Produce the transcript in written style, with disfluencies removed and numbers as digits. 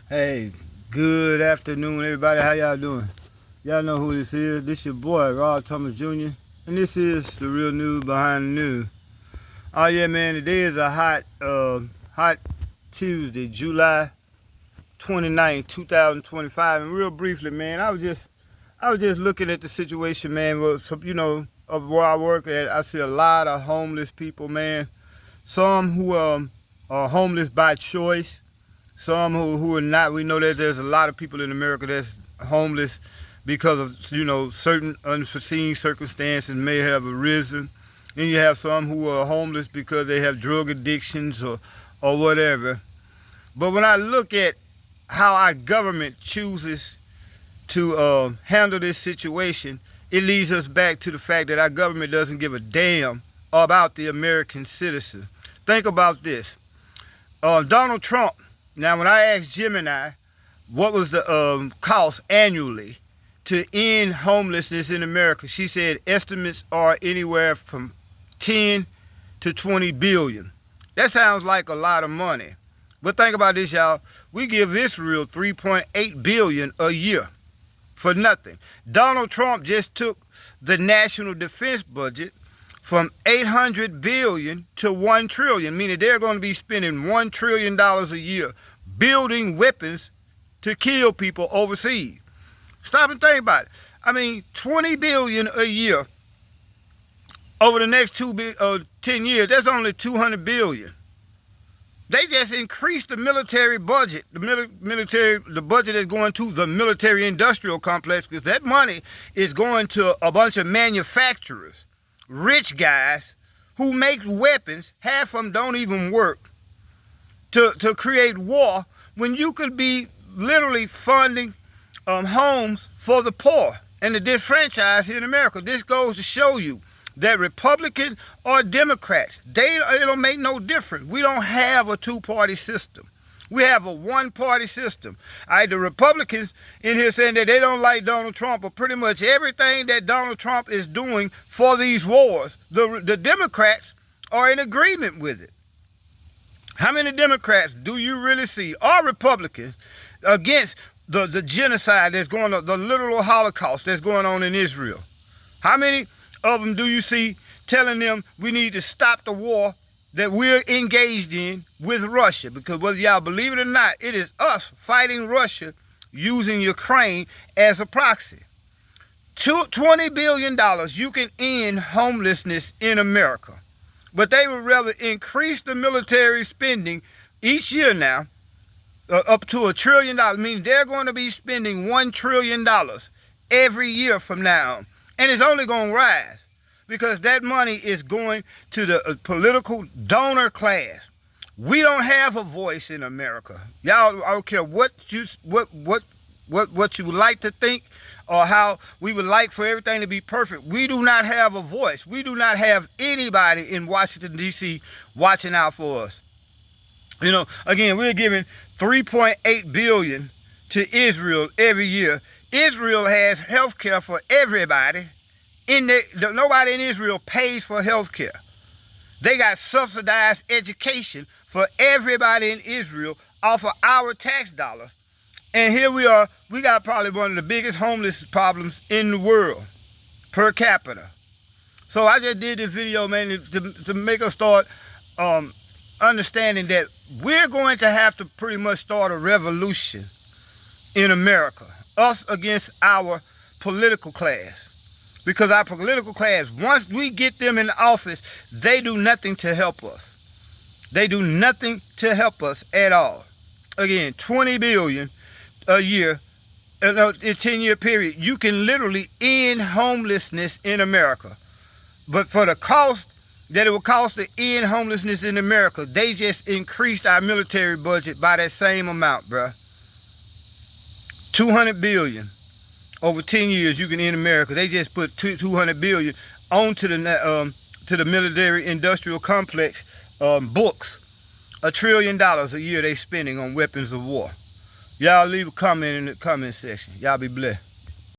Hey, good afternoon, everybody. How y'all doing? Y'all know who this is. This your boy, Rod Thomas Jr., and this is the real news behind the news. Oh yeah, man. Today is a hot Tuesday, July 29th, 2025. And real briefly, man, I was just looking at the situation, man. Of where I work at, I see a lot of homeless people, man. Some who are homeless by choice. Some who are not. We know that there's a lot of people in America that's homeless because of certain unforeseen circumstances may have arisen. Then you have some who are homeless because they have drug addictions or whatever. But when I look at how our government chooses to handle this situation, it leads us back to the fact that our government doesn't give a damn about the American citizen. Think about this. Donald Trump. Now, when I asked Jim and I what was the cost annually to end homelessness in America, she said estimates are anywhere from 10 to 20 billion. That sounds like a lot of money. But think about this, y'all. We give Israel 3.8 billion a year for nothing. Donald Trump just took the national defense budget from 800 billion to 1 trillion, meaning they're going to be spending $1 trillion a year building weapons to kill people overseas. Stop and think about it. I mean, 20 billion a year over the next 10 years, that's only 200 billion. They just increased the military budget, the budget is going to the military industrial complex, because that money is going to a bunch of manufacturers, rich guys who make weapons. Half of them don't even work to create war, when you could be literally funding homes for the poor and the disenfranchised here in America. This goes to show you that Republicans or Democrats, it don't make no difference. We don't have a two-party system. We have a one-party system. The Republicans in here saying that they don't like Donald Trump, but pretty much everything that Donald Trump is doing for these wars, the Democrats are in agreement with it. How many Democrats do you really see, or Republicans, against the genocide that's going on, the literal Holocaust that's going on in Israel? How many of them do you see telling them we need to stop the war that we're engaged in with Russia? Because whether y'all believe it or not, it is us fighting Russia using Ukraine as a proxy. $20 billion, you can end homelessness in America. But they would rather increase the military spending each year now up to $1 trillion. Means they're going to be spending $1 trillion every year from now on. And it's only going to rise because that money is going to the political donor class. We don't have a voice in America. Y'all, I don't care what you would like to think, or how we would like for everything to be perfect. We do not have a voice. We do not have anybody in Washington, D.C. watching out for us. Again, we're giving $3.8 billion to Israel every year. Israel has health care for everybody. Nobody in Israel pays for health care. They got subsidized education for everybody in Israel off of our tax dollars. And here we are, we got probably one of the biggest homeless problems in the world, per capita. So I just did this video, man, to make us start understanding that we're going to have to pretty much start a revolution in America. Us against our political class. Because our political class, once we get them in office, they do nothing to help us. They do nothing to help us at all. Again, 20 billion a year, in a 10-year period, you can literally end homelessness in America. But for the cost that it will cost to end homelessness in America, they just increased our military budget by that same amount, bruh. 200 billion over 10 years you can end America. They just put 200 billion onto the military industrial complex books. $1 trillion a year they spending on weapons of war. Y'all leave a comment in the comment section. Y'all be blessed.